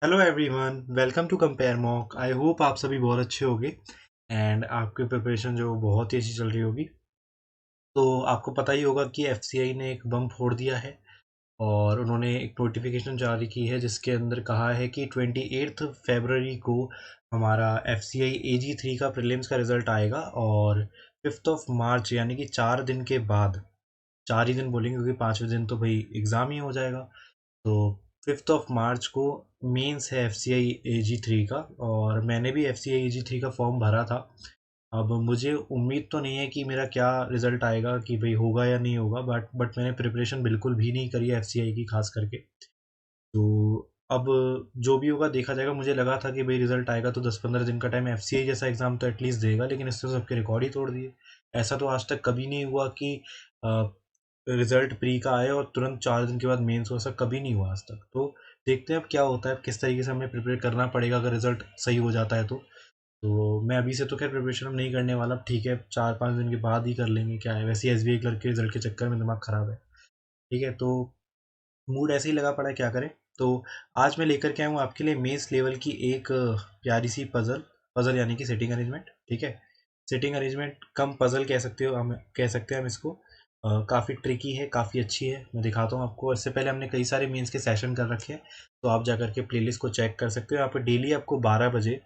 Hello everyone, welcome to compare mock. I hope आप सभी बहुत अच्छे होंगे एंड आपकी प्रिपरेशन जो बहुत ही अच्छी चल रही होगी। तो आपको पता ही होगा कि एफसीआई ने एक बम फोड़ दिया है और उन्होंने एक नोटिफिकेशन जारी की है जिसके अंदर कहा है कि 28 फरवरी को हमारा एफसीआई AG3 का प्रीलिम्स का रिजल्ट आएगा और 5 मार्च यानी कि 4 दिन के बाद, 4 ही दिन बोलेंगे क्योंकि 5वें दिन तो भाई एग्ज़ाम ही हो जाएगा। तो 5 मार्च को मेंस है FCI AG3 का और मैंने भी FCI AG3 का फॉर्म भरा था। अब मुझे उम्मीद तो नहीं है कि मेरा क्या रिजल्ट आएगा, कि भाई होगा या नहीं होगा, बट मैंने प्रिपरेशन बिल्कुल भी नहीं करी है FCI की खास करके। तो अब जो भी होगा देखा जाएगा। मुझे लगा था कि भाई रिजल्ट आएगा तो 10-15 दिन का टाइम FCI जैसा एग्ज़ाम तो एटलीस्ट देगा, लेकिन इसने तो सबके रिकॉर्ड ही तोड़ दिए। ऐसा तो आज तक कभी नहीं हुआ कि रिजल्ट प्री का आए और तुरंत 4 दिन के बाद मेंस हो, ऐसा कभी नहीं हुआ आज तक। तो देखते हैं अब क्या होता है, किस तरीके से हमें प्रिपेयर करना पड़ेगा अगर रिजल्ट सही हो जाता है तो मैं अभी से तो खैर प्रिपरेशन नहीं करने वाला। ठीक है, 4-5 दिन के बाद ही कर लेंगे, क्या है, वैसे ही SBI क्लर्क के रिजल्ट के चक्कर में दिमाग खराब है। ठीक है, तो मूड ऐसे ही लगा पड़ा है, क्या करें। तो आज मैं लेकर के आया हूँ आपके लिए मेंस लेवल की एक प्यारी सी पजल। पजल यानी कि सिटिंग अरेंजमेंट। ठीक है, सिटिंग अरेंजमेंट कम पजल कह सकते हो, हम कह सकते हैं हम इसको। काफ़ी ट्रिकी है, काफ़ी अच्छी है। मैं दिखाता हूँ आपको। इससे पहले हमने कई सारे मेंस के सेशन कर रखे हैं, तो आप जाकर के प्लेलिस्ट को चेक कर सकते हो। यहाँ पर डेली आपको 12 बजे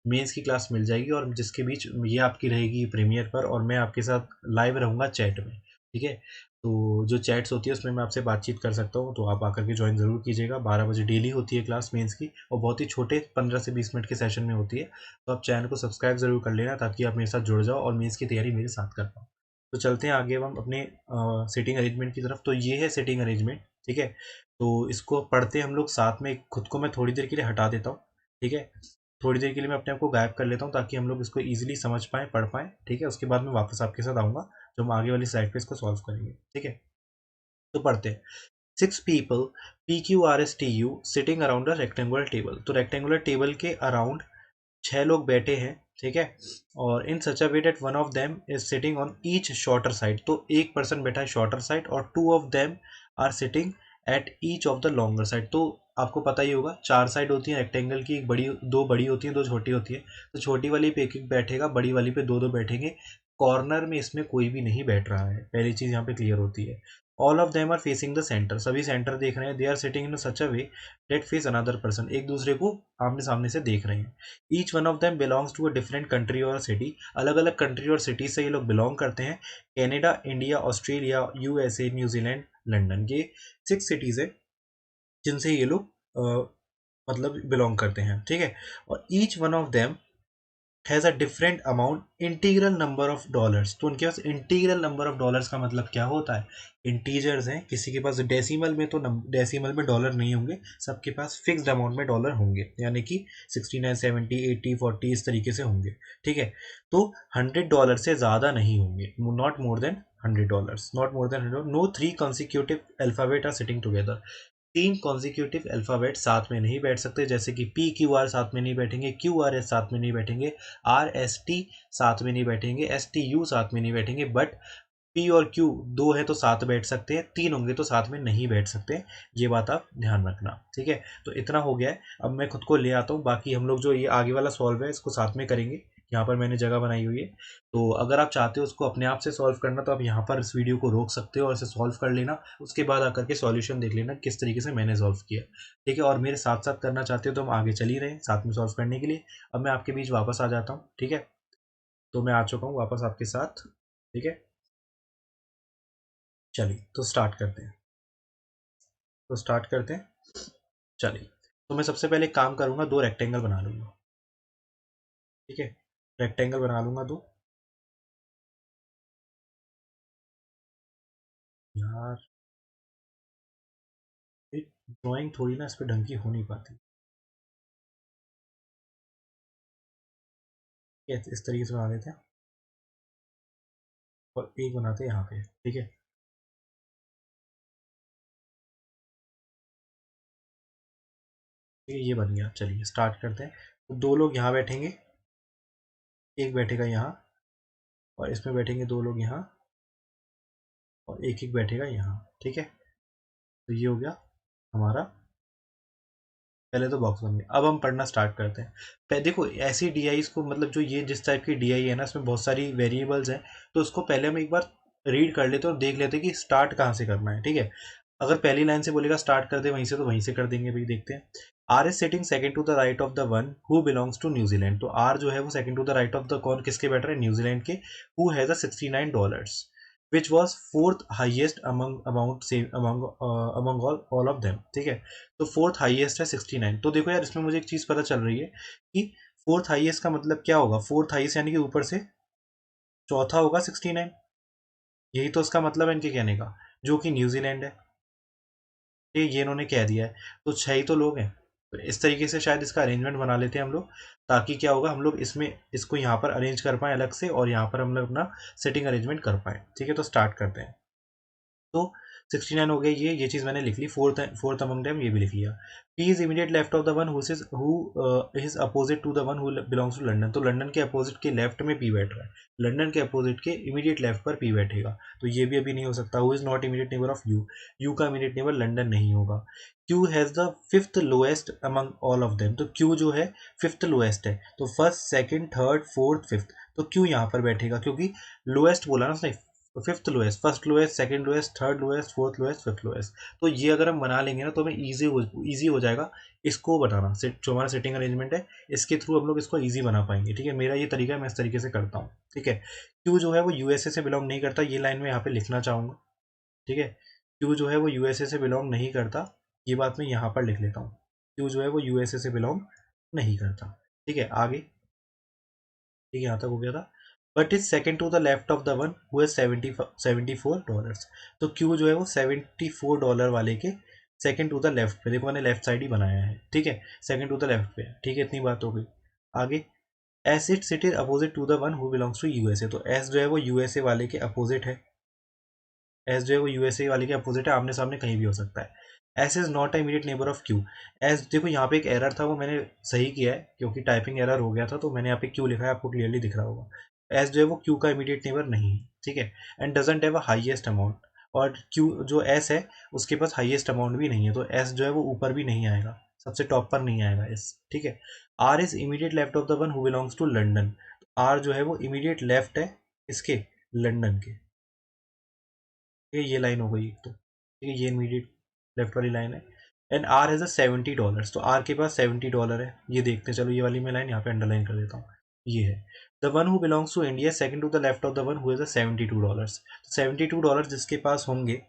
मेंस की क्लास मिल जाएगी और जिसके बीच ये आपकी रहेगी प्रीमियर पर और मैं आपके साथ लाइव रहूँगा चैट में। ठीक है, तो जो चैट्स होती है उसमें मैं आपसे बातचीत कर सकता हूँ, तो आप आकर के ज्वाइन ज़रूर कीजिएगा। 12 बजे डेली होती है क्लास मेंस की और बहुत ही छोटे 15 से 20 मिनट के सेशन में होती है। तो आप चैनल को सब्सक्राइब ज़रूर कर लेना ताकि आप मेरे साथ जुड़ जाओ और मेंस की तैयारी मेरे साथ कर पाओ। तो चलते हैं आगे हम अपने सेटिंग अरेंजमेंट की तरफ। तो ये है सेटिंग अरेंजमेंट। ठीक है, तो इसको पढ़ते हम लोग साथ में। खुद को मैं थोड़ी देर के लिए हटा देता हूँ। ठीक है, थोड़ी देर के लिए मैं अपने आप को गायब कर लेता हूँ ताकि हम लोग इसको ईजिली समझ पाएँ, पढ़ पाएँ। ठीक है, उसके बाद मैं वापस आपके साथ आऊँगा जब हम आगे वाली स्लाइड पे इसको सॉल्व करेंगे। ठीक है, तो पढ़ते हैं। 6 people PQRSTU sitting around a rectangular table. तो रेक्टेंगुलर टेबल के अराउंड 6 लोग बैठे हैं। ठीक है, और in such a way that one of them is sitting on each shorter side. तो एक पर्सन बैठा है शॉर्टर साइड और two of them are sitting at each of the longer side. तो आपको पता ही होगा, 4 साइड होती है रेक्टेंगल की, एक बड़ी, दो बड़ी होती है, दो छोटी होती है। तो छोटी वाली पे एक एक बैठेगा, बड़ी वाली पे दो दो बैठेंगे। कॉर्नर में इसमें कोई भी नहीं बैठ रहा है, पहली चीज यहाँ पे क्लियर होती है। All of them are facing the centre. सभी सेंटर देख रहे हैं। They are sitting in such a way that face another person. एक दूसरे को आमने सामने से देख रहे हैं। Each one of them belongs to a different country और सिटी। अलग अलग कंट्री और सिटी से ये लोग बिलोंग करते हैं। Canada, India, Australia, USA, New Zealand, London. ये 6 सिटीज़ है जिनसे ये लोग मतलब बिलोंग करते हैं। ठीक है, और each one of them has a different amount integral number of dollars. तो उनके पास इंटीग्रल नंबर ऑफ डॉलर्स का मतलब क्या होता है, इंटीजर्स हैं। किसी के पास डेसिमल में, तो डेसिमल में डॉलर नहीं होंगे, सबके पास फिक्स्ड अमाउंट में डॉलर होंगे, यानी कि 69, 70, 80, 40 इस तरीके से होंगे। ठीक है, तो $100 से ज़्यादा नहीं होंगे, not more than $100, not more than 100। No 3 consecutive alphabet are sitting together. 3 consecutive alphabet साथ में नहीं बैठ सकते, जैसे कि PQR साथ में नहीं बैठेंगे, QRS साथ में नहीं बैठेंगे, RST साथ में नहीं बैठेंगे, STU साथ में नहीं बैठेंगे। बट P और Q दो है तो साथ बैठ सकते हैं, तीन होंगे तो साथ में नहीं बैठ सकते। ये बात आप ध्यान रखना। ठीक है, तो इतना हो गया है। अब मैं खुद को ले आता हूँ, बाकी हम लोग जो ये आगे वाला सॉल्व है इसको साथ में करेंगे। यहाँ पर मैंने जगह बनाई हुई है, तो अगर आप चाहते हो उसको अपने आप से सॉल्व करना तो आप यहाँ पर इस वीडियो को रोक सकते हो और इसे सॉल्व कर लेना। उसके बाद आकर के सॉल्यूशन देख लेना किस तरीके से मैंने सॉल्व किया। ठीक है, और मेरे साथ साथ करना चाहते हो तो हम आगे चल ही रहे हैं साथ में सॉल्व करने के लिए। अब मैं आपके बीच वापस आ जाता हूँ। ठीक है, तो मैं आ चुका हूँ वापस आपके साथ। ठीक है, चलिए तो स्टार्ट करते हैं। चलिए, तो मैं सबसे पहले एक काम करूंगा, दो रेक्टेंगल बना लूंगा। ठीक है, रेक्टेंगल बना लूंगा दो। यार, ड्राइंग थोड़ी ना इस पे ढंग की हो नहीं पाती। इस तरीके से बना देते हैं और एक बनाते हैं यहाँ पे। ठीक है, ये बन गया। चलिए स्टार्ट करते हैं। तो दो लोग यहाँ बैठेंगे, एक बैठेगा यहाँ, और इसमें बैठेंगे दो लोग यहाँ, और एक एक बैठेगा यहाँ। ठीक है, तो ये हो गया हमारा पहले तो बॉक्स बन गया। अब हम पढ़ना स्टार्ट करते हैं। देखो ऐसी डीआईज को, मतलब जो ये जिस टाइप की डीआई है ना, इसमें बहुत सारी वेरिएबल्स हैं, तो उसको पहले हम एक बार रीड कर लेते हैं और देख लेते हैं कि स्टार्ट कहाँ से करना है। ठीक है, अगर पहली लाइन से बोलेगा स्टार्ट कर दे वहीं से, तो वहीं से कर देंगे भाई। देखते हैं। R is sitting second to the right of the one who belongs to New Zealand. तो आर जो है वो second to the right of the, कौन किसके बैठ रहे हैं, न्यूजीलैंड के, who has a $69, which was fourth highest among amount same among all of them। ठीक है, तो फोर्थ हाईएस्ट है 69। तो देखो यार, इसमें मुझे एक चीज पता चल रही है कि फोर्थ हाईएस्ट का मतलब क्या होगा, फोर्थ हाईएस्ट यानी कि ऊपर से चौथा होगा 69। यही तो उसका मतलब है इनके कहने का, जो कि न्यूजीलैंड है। ये इन्होंने कह दिया है, तो 6 ही तो लोग हैं। तो इस तरीके से शायद इसका अरेंजमेंट बना लेते हैं हम लोग, ताकि क्या होगा, हम लोग इसमें इसको यहाँ पर अरेंज कर पाएँ अलग से, और यहाँ पर हम लोग अपना सेटिंग अरेंजमेंट कर पाएँ। ठीक है, तो स्टार्ट करते हैं। तो 69 हो गया, ये चीज मैंने लिख ली। फोर्थ अमंग देम ये भी लिख लिया। P is immediate left of the one who is opposite to the one who belongs to London. तो लंदन के अपोजिट के लेफ्ट में पी बैठ रहा है, लंदन के अपोजिट के इमीडिएट लेफ्ट पर पी बैठेगा। तो ये भी अभी नहीं हो सकता। Who is not immediate neighbour of you, you का इमीडिएट नेबर लंदन नहीं होगा। Q has the fifth lowest among all of them. तो क्यू जो है फिफ्थ लोएस्ट है, तो first second third fourth fifth, तो क्यू यहाँ पर बैठेगा, क्योंकि लोएस्ट बोला ना उसने। Fifth lowest, first lowest, second lowest, third lowest, fourth lowest, fifth lowest. तो ये अगर हम बना लेंगे ना, तो हमें इजी हो जाएगा इसको बनाना। जो हमारा सेटिंग अरेंजमेंट है, इसके थ्रू हम लोग इसको इजी बना पाएंगे। ठीक है, मेरा ये तरीका है, मैं इस तरीके से करता हूँ। ठीक है, क्यू जो है वो यूएसए से बिलोंग नहीं करता, ये लाइन में यहाँ पे लिखना चाहूँगा। ठीक है, क्यू जो है वो यूएसए से बिलोंग नहीं करता, ये बात मैं यहाँ पर लिख लेता हूँ। क्यू जो है वो यूएसए से बिलोंग नहीं करता। ठीक है, आगे। ठीक है, यहाँ तक हो गया था। But is second to the left of the one who has $74। तो क्यू जो है वो $74 वाले के सेकेंड टू द लेफ्ट पे, देखो मैंने लेफ्ट साइड ही बनाया है। ठीक है, सेकेंड टू द लेफ्ट पे। ठीक है, इतनी बात हो गई। आगे, s it sit is opposite to the one who belongs to USA. तो एस जो है वो यूएसए वाले के अपोजिट है। एस जो है वो यूएसए वाले के अपोजिट है, आमने सामने कहीं भी हो सकता है। S is not a immediate neighbour of q. S, देखो यहाँ पे एक एरर था, वो मैंने सही किया है, क्योंकि टाइपिंग एरर हो गया था, तो मैंने यहाँ पे क्यू लिखा है, आपको क्लियरली दिख रहा होगा। एस जो है वो क्यू का इमीडिएट नेबर नहीं है। ठीक है, and doesn't have a highest amount. और क्यू जो एस है उसके पास हाईएस्ट अमाउंट भी नहीं है, तो एस जो है वो ऊपर भी नहीं आएगा, सबसे टॉप पर नहीं आएगा एस। ठीक है, r is immediate left of the one who belongs to London. R जो है वो इमीडिएट लेफ्ट है इसके, लंदन के। ये लाइन हो गई एक तो। ठीक है, ये इमीडिएट लेफ्ट वाली लाइन है। And r has a $70। तो आर के पास $70 है, ये देखते हैं। चलो ये वाली मैं लाइन यहाँ पे अंडरलाइन कर देता हूँ। ये है the one who belongs to India second to the left of the one who has a $72। तो $72 जिसके पास होंगे,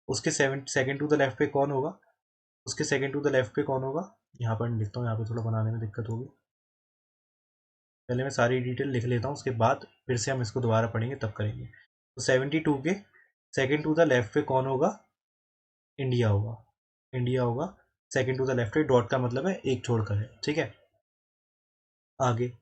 उसके सेकंड टू द लेफ्ट पे कौन होगा, उसके सेकंड टू द लेफ्ट पे कौन होगा। यहाँ पर लिखता हूँ, यहाँ पे थोड़ा बनाने में दिक्कत होगी। पहले मैं सारी डिटेल लिख लेता हूँ, उसके बाद फिर से हम इसको दोबारा पढ़ेंगे, तब करेंगे। तो 72 के सेकंड टू द लेफ्ट पे कौन होगा, इंडिया होगा। इंडिया होगा सेकंड टू द लेफ्ट है, डॉट का मतलब है एक छोड़कर है। ठीक है, आगे।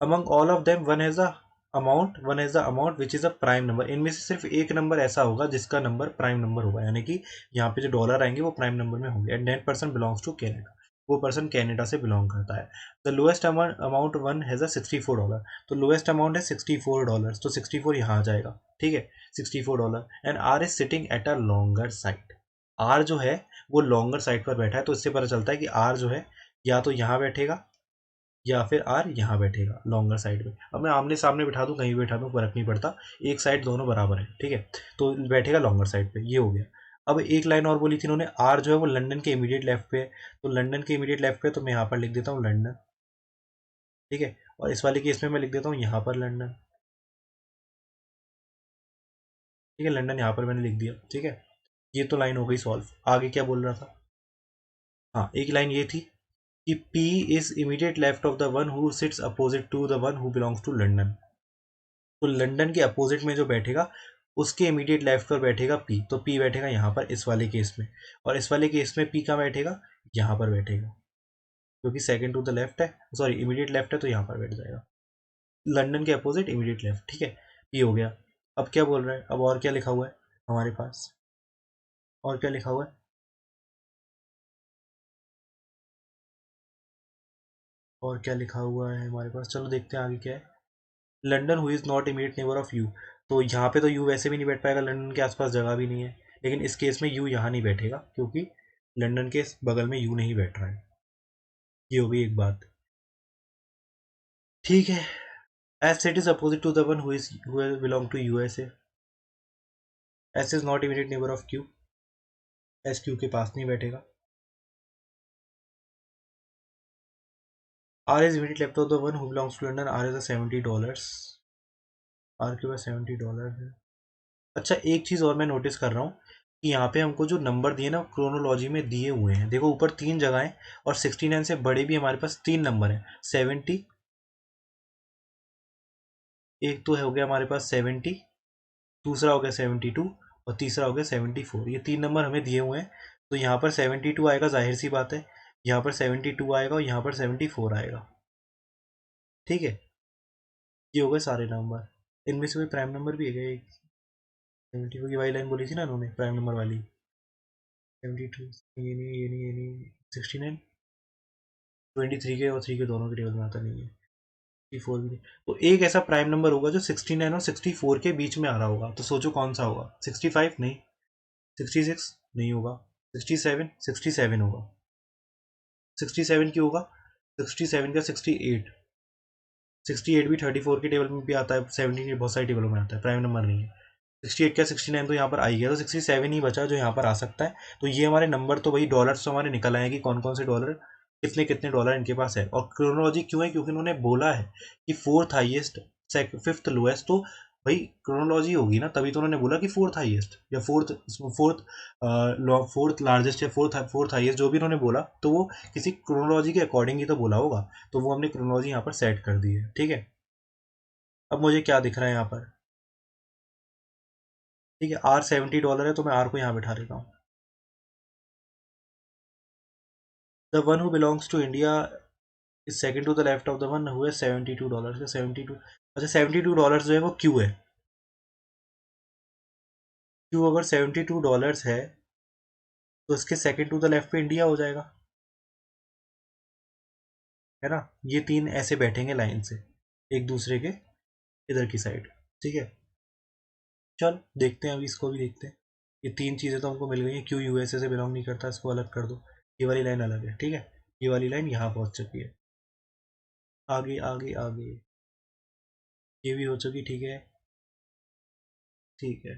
Among all of them one has the amount which is a prime number. इनमें से सिर्फ एक नंबर ऐसा होगा जिसका नंबर प्राइम नंबर होगा, यानी कि यहाँ पे जो डॉलर आएंगे वो प्राइम नंबर में होंगे। And 10% belongs to Canada. वो पर्सन कैनेडा से बिलोंग करता है। The lowest amount one has a $64। तो लोएस्ट अमाउंट है $64, तो 64 यहाँ आ जाएगा। ठीक है, $64। And r is sitting at a longer side. R जो है वो लॉन्गर साइड पर बैठा है, तो इससे पता चलता है कि आर जो है या तो यहाँ बैठेगा या फिर आर यहाँ बैठेगा लॉन्गर साइड में। अब मैं आमने सामने बिठा दूँ, कहीं भी बिठा दूँ, फर्क नहीं पड़ता, एक साइड दोनों बराबर है। ठीक है, तो बैठेगा लॉन्गर साइड पे, ये हो गया। अब एक लाइन और बोली थी इन्होंने, आर जो है वो लंदन के इमीडिएट लेफ्ट पे है। तो लंदन के इमीडिएट लेफ्ट पे, तो मैं यहाँ पर लिख देता हूँ लंदन। ठीक है, और इस वाले केस में मैं लिख देता हूँ यहाँ पर लंदन। ठीक है, लंदन यहाँ पर मैंने लिख दिया। ठीक है, ये तो लाइन हो गई सॉल्व। आगे क्या बोल रहा था, हाँ एक लाइन ये थी कि P is immediate left of the one who sits opposite to the one who belongs to London. तो लंदन के अपोजिट में जो बैठेगा उसके इमीडिएट लेफ्ट पर बैठेगा पी, तो पी बैठेगा यहाँ पर इस वाले केस में। और इस वाले केस में पी कहाँ बैठेगा, यहाँ पर बैठेगा, क्योंकि सेकंड टू द लेफ्ट है, सॉरी इमीडिएट लेफ्ट है, तो यहाँ पर बैठ जाएगा। लंदन के अपोजिट इमीडिएट लेफ्ट। ठीक है, पी हो गया। अब क्या बोल रहा है, अब और क्या लिखा हुआ है हमारे पास, और क्या लिखा हुआ है, और क्या लिखा हुआ है हमारे पास, चलो देखते हैं आगे क्या है। London who is not immediate neighbour of you. तो यहाँ पे तो यू वैसे भी नहीं बैठ पाएगा, लंदन के आसपास जगह भी नहीं है। लेकिन इस केस में यू यहाँ नहीं बैठेगा, क्योंकि लंदन के बगल में यू नहीं बैठ रहा है। ये हो गई एक बात। ठीक है। S set is opposite to the one who belong to USA. S is not immediate neighbour of q. S q के पास नहीं बैठेगा। R is immediate left of the one who belongs to London. R is $70। R के पास $70 है। अच्छा, एक चीज़ और मैं नोटिस कर रहा हूँ कि यहाँ पे हमको जो नंबर दिए ना क्रोनोलॉजी में दिए हुए हैं, देखो ऊपर 3 जगह हैं और 69 से बड़े भी हमारे पास 3 नंबर हैं। 70, एक तो है हो गया हमारे पास 70, दूसरा हो गया 72 और तीसरा हो गया 74। ये 3 नंबर हमें दिए हुए हैं। तो यहाँ पर 72 आएगा, जाहिर सी बात है। यहाँ पर 72 आएगा और यहाँ पर 74 आएगा। ठीक है, ये हो गए सारे नंबर। इनमें से कोई प्राइम नंबर भी है क्या? एक 74 की वाली लाइन बोली थी ना उन्होंने, प्राइम नंबर वाली। 72, ये नहीं, ये नहीं, ये नहीं। 69, 23 के और 3 के दोनों के टेबल में आता नहीं है। 64 भी नहीं। तो एक ऐसा प्राइम नंबर होगा जो 69 और 64 के बीच में आ रहा होगा। तो सोचो कौन सा होगा। 65 नहीं, 66 नहीं होगा, 67, 67 होगा। 67 क्यों होगा? 67 का 68, 68 भी 34 के टेबल में भी आता है, 17 के बहुत सारे टेबलों में आता है, प्राइम नंबर नहीं है। 68 का 69 तो यहाँ पर आ ही गया, तो 67 ही बचा जो यहाँ पर आ सकता है। तो ये हमारे नंबर तो वही डॉलर्स तो हमारे निकल आए कि कौन कौन से डॉलर, कितने कितने डॉलर इनके पास है। और क्रोनोलॉजी क्यों है? क्योंकि उन्होंने बोला है कि फोर्थ हाईएस्ट, फिफ्थ लोएस्ट, तो भाई क्रोनोलॉजी होगी ना, तभी तो उन्होंने बोला कि फोर्थ हाईएस्ट या फोर्थ फोर्थ फोर्थ लार्जेस्ट या फोर्थ फोर्थ हाईएस्ट, जो भी उन्होंने बोला तो वो किसी क्रोनोलॉजी के अकॉर्डिंग ही तो बोला होगा। तो वो हमने क्रोनोलॉजी यहाँ पर सेट कर दी है। ठीक है, अब मुझे क्या दिख रहा है यहाँ पर? ठीक है, आर $70 है, तो मैं आर को यहाँ बैठा देता हूँ। The one who belongs to India is second to the left of the one who है $72 का 72। अच्छा, $72 जो है वो क्यू है। क्यू अगर $72 है तो इसके सेकंड टू द लेफ्ट पे इंडिया हो जाएगा, है ना। ये तीन ऐसे बैठेंगे लाइन से एक दूसरे के इधर की साइड। ठीक है, चल देखते हैं, अभी इसको भी देखते हैं। ये तीन चीज़ें तो हमको मिल गई हैं। क्यू यूएसए से बिलोंग नहीं करता, इसको अलग कर दो। ये वाली लाइन अलग है, ठीक है। ये वाली लाइन यहाँ पहुँच चुकी है। आगे आगे आगे, ये भी हो चुकी, ठीक है। ठीक है,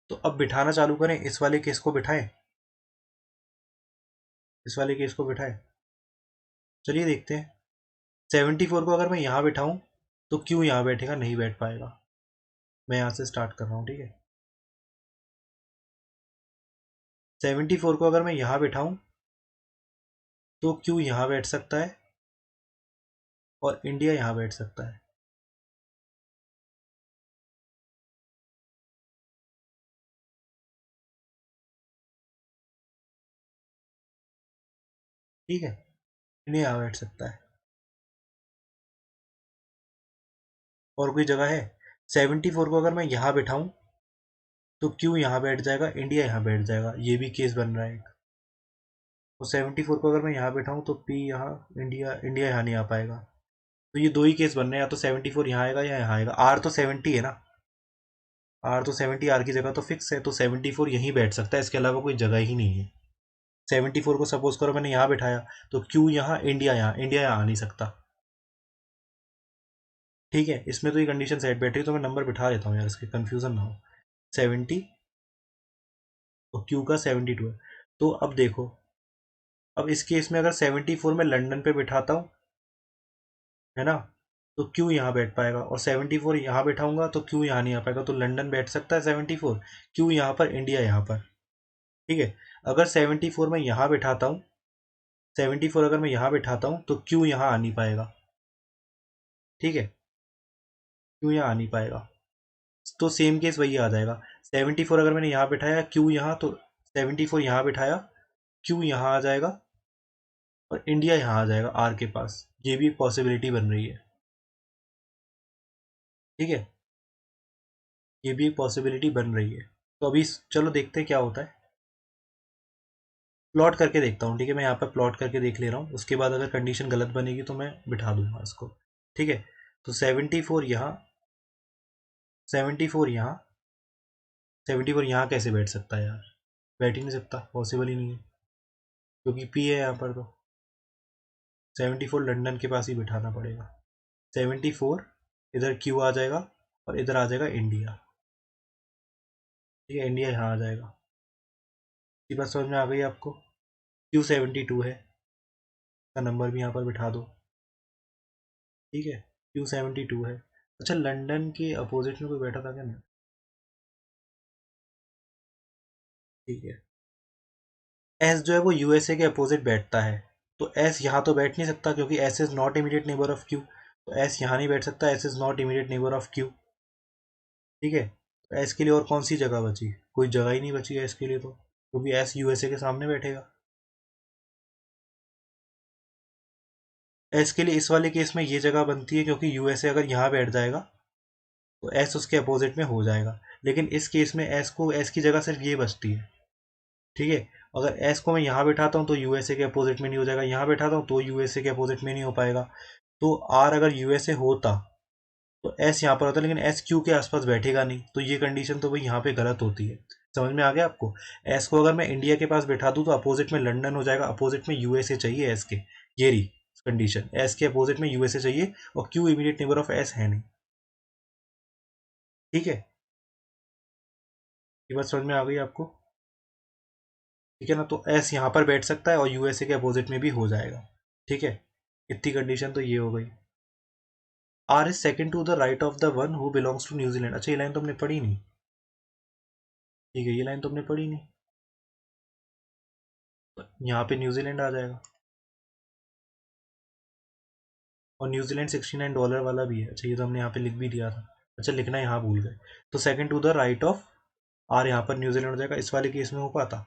तो अब बिठाना चालू करें। इस वाले केस को बिठाएं, इस वाले केस को बिठाएं। चलिए देखते हैं। 74 को अगर मैं यहाँ बिठाऊं तो क्यों यहाँ बैठेगा? नहीं बैठ पाएगा। मैं यहाँ से स्टार्ट कर रहा हूँ, ठीक है। 74 को अगर मैं यहाँ बिठाऊं तो क्यों यहाँ बैठ सकता है और इंडिया यहाँ बैठ सकता है। ठीक है, इंडिया यहाँ बैठ सकता है। और कोई जगह है? 74 को अगर मैं यहाँ बिठाऊं तो क्यों यहाँ बैठ जाएगा, इंडिया यहाँ बैठ जाएगा। ये भी केस बन रहा है एक। और 74 को अगर मैं यहाँ बैठाऊँ तो पी यहाँ, इंडिया, इंडिया यहाँ नहीं आ पाएगा। तो ये दो ही केस बन रहे हैं, या तो 74 यहाँ आएगा या यहाँ आएगा। आर तो 70 है ना, आर तो 70, आर की जगह तो फिक्स है, तो 74 यहीं बैठ सकता है, इसके अलावा कोई जगह ही नहीं है। 74 को सपोज करो मैंने यहाँ बैठाया तो क्यों यहाँ, इंडिया यहाँ, इंडिया यहाँ आ नहीं सकता। ठीक है, इसमें तो ये कंडीशन सेट बैठ रही, तो मैं नंबर बिठा देता हूँ यार, इसके कंफ्यूजन ना हो। 70 और क्यू का 72 है। तो अब देखो, अब इस केस में अगर 74 में लंदन पे बिठाता हूँ, है ना, तो क्यों यहाँ बैठ पाएगा। और 74 यहाँ बैठाऊंगा तो क्यों यहाँ नहीं आ पाएगा, तो लंदन बैठ सकता है 74, क्यों यहाँ पर, इंडिया यहाँ पर। ठीक है, अगर 74 में यहाँ बैठाता हूँ, 74 अगर मैं यहाँ बैठाता हूँ तो क्यों यहाँ आ नहीं पाएगा। ठीक है, क्यों यहाँ आ नहीं पाएगा, तो सेम केस वही आ जाएगा। 74 अगर मैंने यहाँ बैठाया, क्यों यहाँ, तो 74 यहाँ बैठाया, क्यों यहाँ आ जाएगा और इंडिया यहाँ आ जाएगा आर के पास। ये भी एक पॉसिबिलिटी बन रही है। ठीक है, ये भी एक पॉसिबिलिटी बन रही है। तो अभी चलो देखते हैं क्या होता है। प्लॉट करके देखता हूँ, ठीक है। मैं यहाँ पर प्लॉट करके देख ले रहा हूँ, उसके बाद अगर कंडीशन गलत बनेगी तो मैं बिठा दूंगा इसको। ठीक है, तो 74 यहाँ, 74 यहाँ 74 यहाँ कैसे बैठ सकता है यार, बैठ ही नहीं सकता, पॉसिबल ही नहीं है, क्योंकि पी है यहाँ पर। तो 74 लंदन के पास ही बिठाना पड़ेगा। 74 इधर क्यू आ जाएगा और इधर आ जाएगा इंडिया। ठीक है, इंडिया यहाँ आ जाएगा। ये बात समझ में आ गई आपको? Q72 है, का नंबर भी यहाँ पर बिठा दो। ठीक है, Q72 है। अच्छा, लंदन के अपोजिट में कोई बैठा था क्या? नहीं। ठीक है, एस जो है वो यूएसए के अपोजिट बैठता है, तो एस यहाँ तो बैठ नहीं सकता क्योंकि S is not immediate neighbour of Q, तो एस यहाँ नहीं बैठ सकता, S is not immediate neighbour of Q. ठीक है, तो एस के लिए और कौन सी जगह बची? कोई जगह ही नहीं बची एस के लिए, तो क्योंकि एस यूएसए के सामने बैठेगा। एस के लिए इस वाले केस में ये जगह बनती है क्योंकि यूएसए अगर यहाँ बैठ जाएगा तो एस उसके अपोजिट में हो जाएगा, लेकिन इस केस में एस को, एस की जगह सिर्फ ये बचती है। ठीक है, अगर एस को मैं यहाँ बैठाता हूँ तो यूएसए के अपोजिट में नहीं हो जाएगा, यहाँ बैठाता हूँ तो यूएसए के अपोजिट में नहीं हो पाएगा। तो आर अगर यूएसए होता तो एस यहाँ पर होता, लेकिन एस क्यू के आसपास बैठेगा नहीं, तो ये कंडीशन तो भाई यहाँ पे गलत होती है। समझ में आ गया आपको? एस को अगर मैं इंडिया के पास बैठा दूँ तो अपोजिट में लंदन हो जाएगा, अपोजिट में यूएसए चाहिए एस के। ये रही कंडीशन, एस के अपोजिट में यूएसए चाहिए और Q immediate neighbour of S है नहीं। ठीक है, ये बात समझ में आ गई आपको? ठीक है ना, तो एस यहाँ पर बैठ सकता है और यूएसए के अपोजिट में भी हो जाएगा। ठीक है, इतनी कंडीशन तो ये हो गई। R is second to the right of the one who belongs to New Zealand. अच्छा, ये लाइन तो हमने पढ़ी नहीं। ठीक है, ये लाइन तो हमने पढ़ी नहीं, यहाँ पे न्यूजीलैंड आ जाएगा और न्यूजीलैंड $69 वाला भी है। अच्छा, ये तो हमने यहाँ पे लिख भी दिया था। अच्छा, लिखना यहाँ भूल गए। तो second to the right of r, यहाँ पर न्यूजीलैंड हो जाएगा। इस वाले केस में हो पाता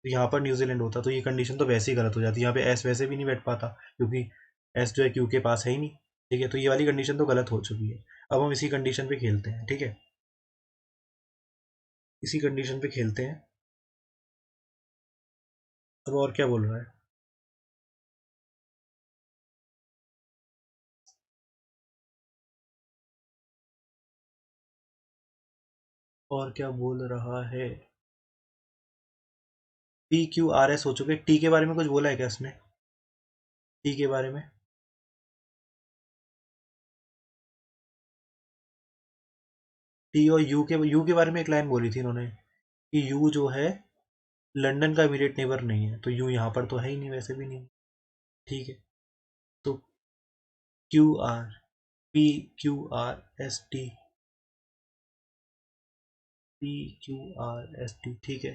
तो यहाँ पर न्यूजीलैंड होता, तो ये कंडीशन तो वैसे ही गलत हो जाती। यहाँ पे एस वैसे भी नहीं बैठ पाता क्योंकि एस जो है क्यू के पास है ही नहीं। ठीक है, तो ये वाली कंडीशन तो गलत हो चुकी है। अब हम इसी कंडीशन पे खेलते हैं। ठीक है, इसी कंडीशन पे खेलते हैं। अब और क्या बोल रहा है? और क्या बोल रहा है? PQRS हो चुके। टी के बारे में कुछ बोला है क्या इसने? टी के बारे में? टी और यू के बारे में एक लाइन बोली थी इन्होंने कि यू जो है लंदन का इमीडिएट नेबर नहीं है, तो यू यहाँ पर तो है ही नहीं, वैसे भी नहीं। ठीक है, तो QR, PQRST, PQRST। ठीक है,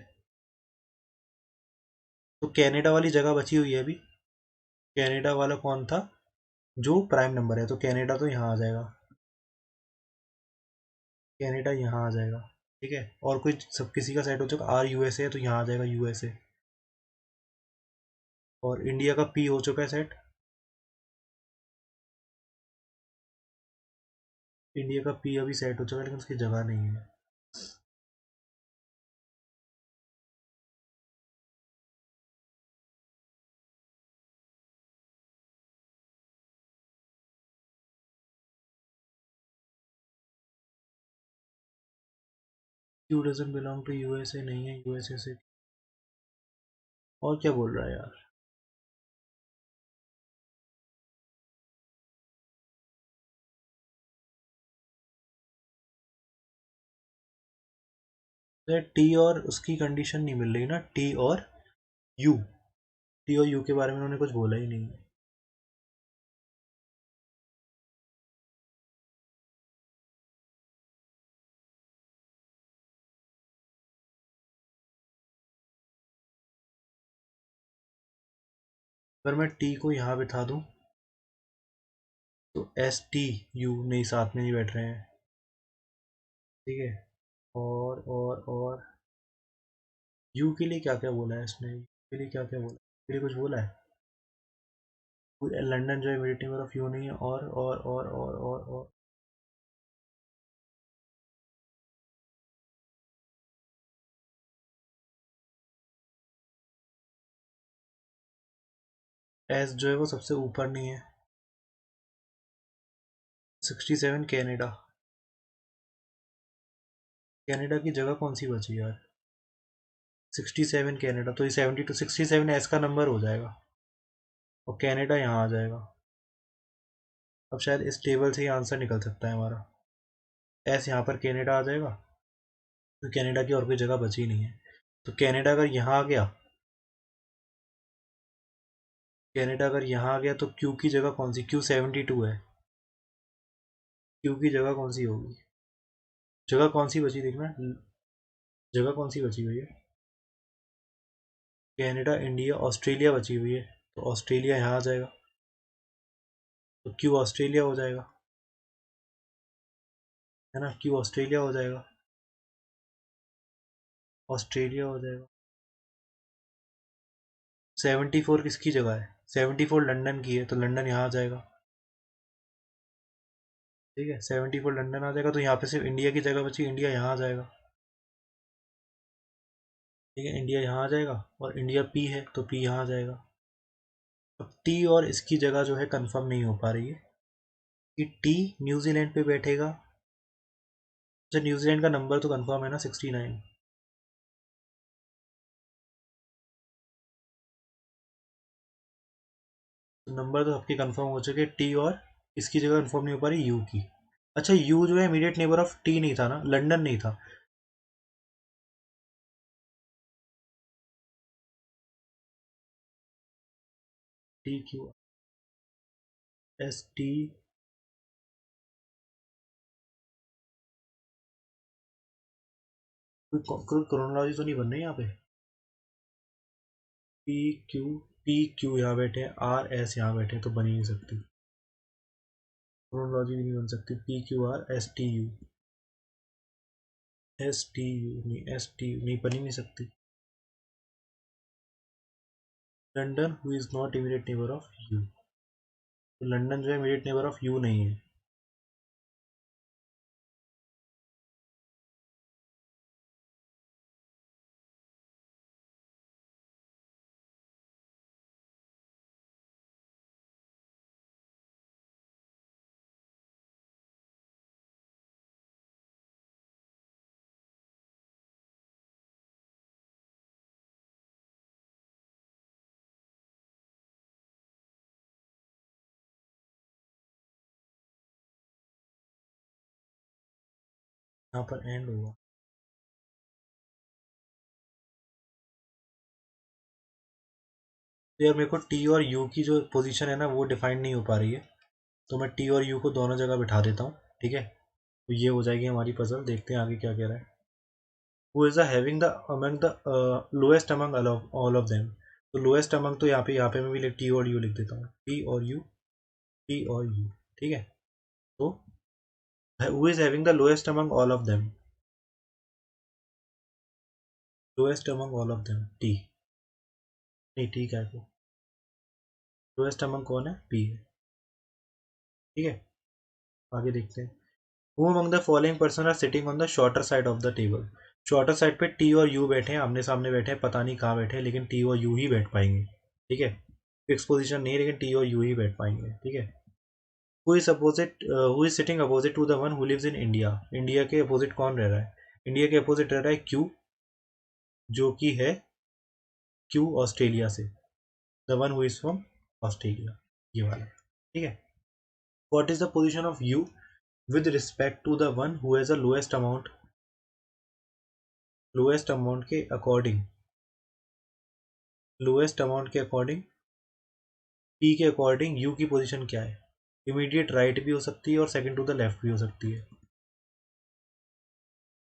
तो कनाडा वाली जगह बची हुई है अभी। कनाडा वाला कौन था? जो प्राइम नंबर है, तो कनाडा तो यहाँ आ जाएगा, कनाडा यहाँ आ जाएगा। ठीक है, और कोई सब किसी का सेट हो चुका। आर यूएसए है तो यहाँ आ जाएगा यूएसए, और इंडिया का पी हो चुका है सेट। इंडिया का पी अभी सेट हो चुका है लेकिन उसकी जगह नहीं है। Q doesn't belong to USA नहीं है, यूएसए से। और क्या बोल रहा है यार? तो टी और उसकी कंडीशन नहीं मिल रही ना, टी और यू। टी और यू के बारे में उन्होंने कुछ बोला ही नहीं है। अगर मैं टी को यहाँ बिठा दूँ तो ST U नहीं, साथ में नहीं बैठ रहे हैं। ठीक है, और यू के लिए क्या क्या बोला है इसने? यू के लिए क्या क्या बोला? के लिए कुछ बोला है? लंदन जो है मेरी टीम ऑफ यू नहीं है, और एस जो है वो सबसे ऊपर नहीं है। 67 कनाडा। कनाडा की जगह कौन सी बची यार? 67 कनाडा, तो ये 72 67 एस का नंबर हो जाएगा और कनाडा यहाँ आ जाएगा। अब शायद इस टेबल से ही आंसर निकल सकता है हमारा। एस यहाँ पर कनाडा आ जाएगा, तो कनाडा की और कोई जगह बची नहीं है। तो कनाडा अगर यहाँ आ गया, कनाडा अगर यहाँ आ गया तो क्यू की जगह कौन सी? क्यू 72 है, क्यू की जगह कौन सी होगी? जगह कौन सी बची देखना, जगह कौन सी बची हुई है? कनाडा, इंडिया, ऑस्ट्रेलिया बची हुई है, तो ऑस्ट्रेलिया यहाँ आ जाएगा, तो क्यू ऑस्ट्रेलिया हो जाएगा, है ना? क्यू ऑस्ट्रेलिया हो जाएगा, ऑस्ट्रेलिया हो जाएगा। 74 किसकी जगह है? 74 लंदन की है, तो लंदन यहाँ आ जाएगा, ठीक है। 74 लंदन आ जाएगा, तो यहाँ पे सिर्फ इंडिया की जगह बची, इंडिया यहाँ आ जाएगा, ठीक है। इंडिया यहाँ आ जाएगा और इंडिया पी है, तो पी यहाँ आ जाएगा। अब टी और इसकी जगह जो है कंफर्म नहीं हो पा रही है कि टी न्यूजीलैंड पे बैठेगा। अच्छा, न्यूजीलैंड का नंबर तो कंफर्म है ना, 69। तो नंबर तो आपके कंफर्म हो चुके, टी और इसकी जगह कंफर्म नहीं हो पा रही यू की। अच्छा, यू जो है इमीडिएट नेबर ऑफ टी नहीं था ना, लंदन नहीं था। टी क्यू एस टी, कोई क्रोनोलॉजी तो नहीं बन रही यहाँ पे? पी क्यू, पी क्यू यहाँ बैठे हैं, आर एस यहाँ बैठे हैं, तो बन ही नहीं सकती क्रोनोलॉजी, भी नहीं बन सकती। P Q R S T U, S T U नहीं, एस टी यू नहीं, बन ही नहीं सकती। London who is not immediate neighbour of you, तो लंदन जो है इमीडिएट नेबर ऑफ यू नहीं है। यहाँ पर एंड होगा। तो यार मेरे को टी और यू की जो पोजीशन है ना वो डिफाइन नहीं हो पा रही है, तो मैं टी और यू को दोनों जगह बिठा देता हूँ, ठीक है। तो ये हो जाएगी हमारी पजल। देखते हैं आगे क्या कह रहा है। Who is having the among the lowest among all of them, तो लोएस्ट अमंग, तो यहाँ पे मैं भी टी और यू लिख देता हूँ, टी और यू, टी और यू, ठीक है। तो who is having the lowest among all of them, lowest among all of them T, नहीं टी क्या है, लोएस्ट अमंग कौन है? पी है, ठीक है। आगे देखते हैं। Who among the following person are sitting on the shorter side of the table? Shorter side पे टी और यू बैठे हैं, आमने सामने बैठे हैं, पता नहीं कहाँ बैठे हैं, लेकिन टी और यू ही बैठ पाएंगे, ठीक है। फिक्स पोजीशन नहीं, लेकिन टी और यू ही बैठ पाएंगे, ठीक है। Who is sitting opposite to the one who lives in India, India के अपोजिट कौन रह रहा है? इंडिया के अपोजिट रह रहा है क्यू, जो कि है क्यू ऑस्ट्रेलिया से, the one who is from Australia, ये वाला, ठीक है। What is the position of u with respect to the one who has the lowest amount, lowest amount के अकॉर्डिंग, लोएस्ट अमाउंट के अकॉर्डिंग पी के according u की position क्या है? इमीडिएट राइट भी हो सकती है और सेकंड टू द लेफ्ट भी हो सकती है,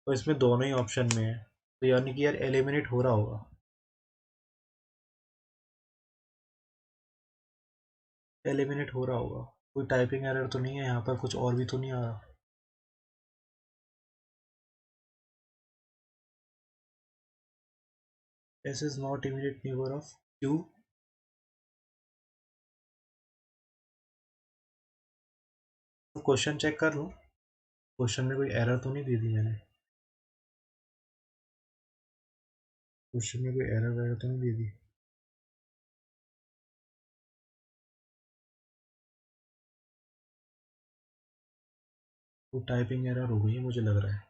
तो इसमें दोनों ही ऑप्शन में है, तो यानी कि यार एलिमिनेट हो रहा होगा, एलिमिनेट हो रहा होगा। कोई टाइपिंग एरर तो नहीं है यहाँ पर, कुछ और भी तो नहीं आ रहा? S is not immediate neighbour of Q, तो क्वेश्चन चेक कर लो, क्वेश्चन में कोई एरर तो नहीं दे दी मैंने, क्वेश्चन में कोई एरर वगैरह तो नहीं दे दी? तो टाइपिंग एरर हो गई है मुझे लग रहा है।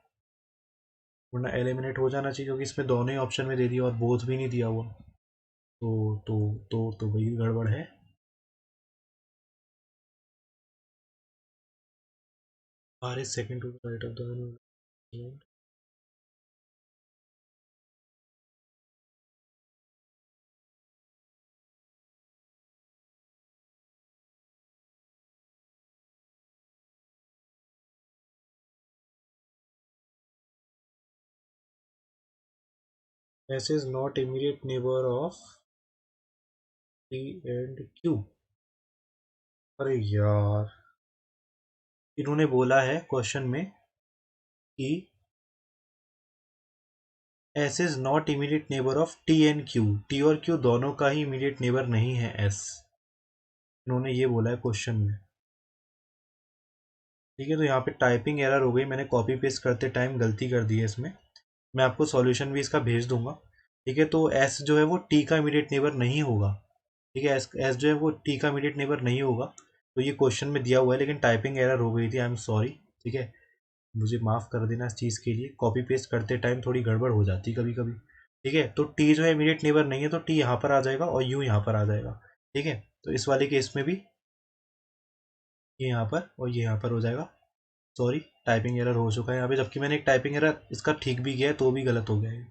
वरना एलिमिनेट हो जाना चाहिए, क्योंकि इसमें दोनों ही ऑप्शन में दे दिया और बोथ भी नहीं दिया हुआ। तो वही गड़बड़ है। R is second to the right of the S is not immediate neighbor of P and Q। अरे यार, इन्होंने बोला है क्वेश्चन में कि S is not immediate neighbour of T and Q। T और Q दोनों का ही इमीडिएट नेबर नहीं है S। इन्होंने ये बोला है क्वेश्चन में। ठीक है, तो यहाँ पे टाइपिंग एरर हो गई, मैंने कॉपी पेस्ट करते टाइम गलती कर दी है इसमें। मैं आपको सॉल्यूशन भी इसका भेज दूंगा। ठीक है, तो S जो है वो T का इमीडिएट नेबर नहीं होगा। ठीक है, एस जो है वो T का इमीडिएट नेबर नहीं होगा। तो ये क्वेश्चन में दिया हुआ है, लेकिन टाइपिंग एरर हो गई थी, आई एम सॉरी। ठीक है, मुझे माफ़ कर देना इस चीज़ के लिए, कॉपी पेस्ट करते टाइम थोड़ी गड़बड़ हो जाती कभी कभी। ठीक है, तो टी जो है इमीडिएट नेबर नहीं है, तो टी यहाँ पर आ जाएगा और यू यहाँ पर आ जाएगा। ठीक है, तो इस वाले केस में भी ये यहाँ पर और ये यहाँ पर हो जाएगा। सॉरी, टाइपिंग एरर हो चुका है यहाँ पे, जबकि मैंने एक टाइपिंग एरर इसका ठीक भी किया है तो भी गलत हो गया है।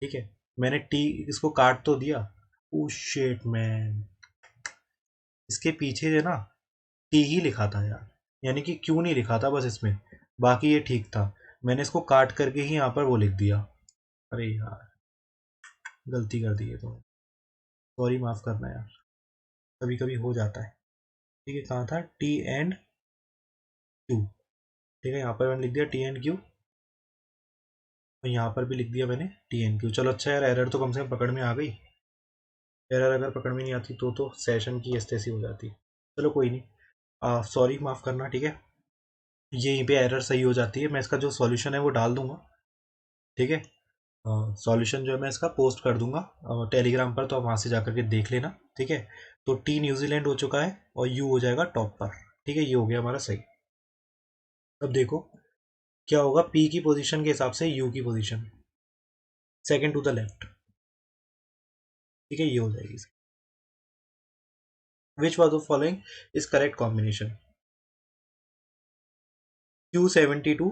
ठीक है, मैंने टी इसको काट तो दिया। ओ शिट मैन, इसके पीछे है ना टी ही लिखा था यार, यानी कि क्यों नहीं लिखा था बस इसमें, बाकी ये ठीक था। मैंने इसको काट करके ही यहाँ पर वो लिख दिया। अरे यार, गलती कर दी है तो सॉरी, माफ़ करना यार, कभी कभी हो जाता है। ठीक है, कहाँ था टी एंड क्यू। ठीक है, यहाँ पर मैंने लिख दिया टी एंड क्यू, और यहाँ पर भी लिख दिया मैंने टी एंड क्यू। चलो अच्छा यार, एरर तो कम से कम पकड़ में आ गई। एरर अगर पकड़ में नहीं आती तो सेशन की ऐसी तैसी हो जाती। चलो कोई नहीं, सॉरी, माफ़ करना। ठीक है, यहीं पे एरर सही हो जाती है, मैं इसका जो सॉल्यूशन है वो डाल दूंगा। ठीक है, सॉल्यूशन जो है मैं इसका पोस्ट कर दूंगा टेलीग्राम पर, तो आप वहाँ से जाकर के देख लेना। ठीक है, तो टी न्यूजीलैंड हो चुका है और यू हो जाएगा टॉप पर। ठीक है, ये हो गया हमारा सही। अब देखो क्या होगा, पी की पोजीशन के हिसाब से यू की position second to the left. ठीक है, ये हो जाएगी। Which one of following is correct combination. Q72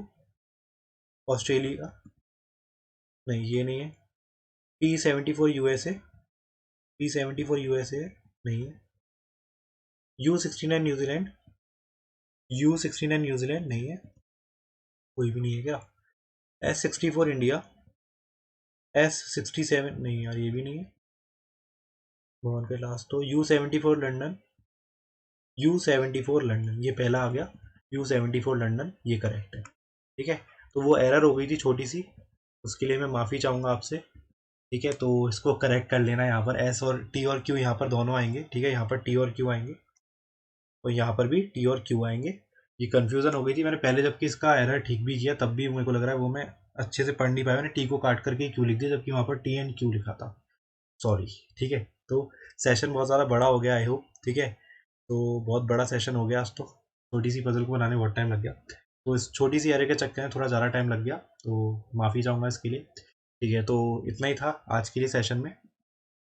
Australia, नहीं ये नहीं है। P74 यूएसए, P74 यूएसए नहीं है। U69 न्यूजीलैंड, U69 न्यूजीलैंड नहीं है, कोई भी नहीं है क्या। S64 इंडिया, S67 नहीं यार, ये भी नहीं है। भवन के लास्ट तो U74 लंदन, U74 लंदन ये पहला आ गया। U74 लंदन ये करेक्ट है। ठीक है, तो वो एरर हो गई थी छोटी सी, उसके लिए मैं माफ़ी चाहूँगा आपसे। ठीक है, तो इसको करेक्ट कर लेना। यहाँ पर एस और टी और क्यू यहाँ पर दोनों आएंगे। ठीक है, यहाँ पर टी और क्यू आएंगे और यहाँ पर भी टी और क्यू आएंगे। ये कन्फ्यूज़न हो गई थी, मैंने पहले जबकि इसका एरर ठीक भी किया तब भी मेरे को लग रहा है वो मैं अच्छे से पढ़ नहीं पाया, मैंने टी को काट करके क्यू लिख दिया, जबकि वहाँ पर टी एंड क्यू लिखा था। सॉरी। ठीक है, तो सेशन बहुत ज़्यादा बड़ा हो गया आई होप। ठीक है, तो बहुत बड़ा सेशन हो गया आज तो, छोटी सी पजल को बनाने में बहुत टाइम लग गया, तो इस छोटी सी एरे के चक्कर में थोड़ा ज़्यादा टाइम लग गया, तो माफ़ी चाहूँगा इसके लिए। ठीक है, तो इतना ही था आज के लिए सेशन में।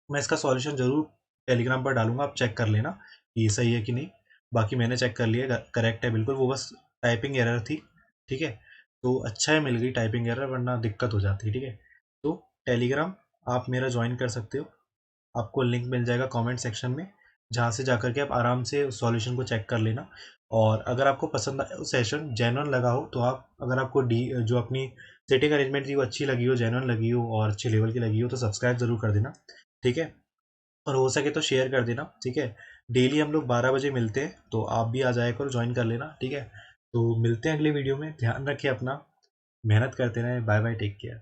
मैं इसका सॉल्यूशन ज़रूर टेलीग्राम पर डालूंगा, आप चेक कर लेना कि ये सही है कि नहीं। बाकी मैंने चेक कर लिया, करेक्ट है बिल्कुल, वो बस टाइपिंग एरर थी। ठीक है, तो अच्छा है मिल गई टाइपिंग एरर, वरना दिक्कत हो जाती है। ठीक है, तो टेलीग्राम आप मेरा ज्वाइन कर सकते हो, आपको लिंक मिल जाएगा कमेंट सेक्शन में, जहाँ से जाकर के आप आराम से सॉल्यूशन को चेक कर लेना। और अगर आपको पसंद आया सेशन, जेन्युइन लगा हो, तो आप अगर आपको डी जो अपनी सेटिंग अरेंजमेंट थी वो अच्छी लगी हो, जेन्युइन लगी हो और अच्छे लेवल की लगी हो, तो सब्सक्राइब ज़रूर कर देना। ठीक है, और हो सके तो शेयर कर देना। ठीक है, डेली हम लोग 12 बजे मिलते हैं, तो आप भी आ जाया करो, ज्वाइन कर लेना। ठीक है, तो मिलते हैं अगले वीडियो में, ध्यान रखें अपना, मेहनत करते रहें। Bye bye, take care.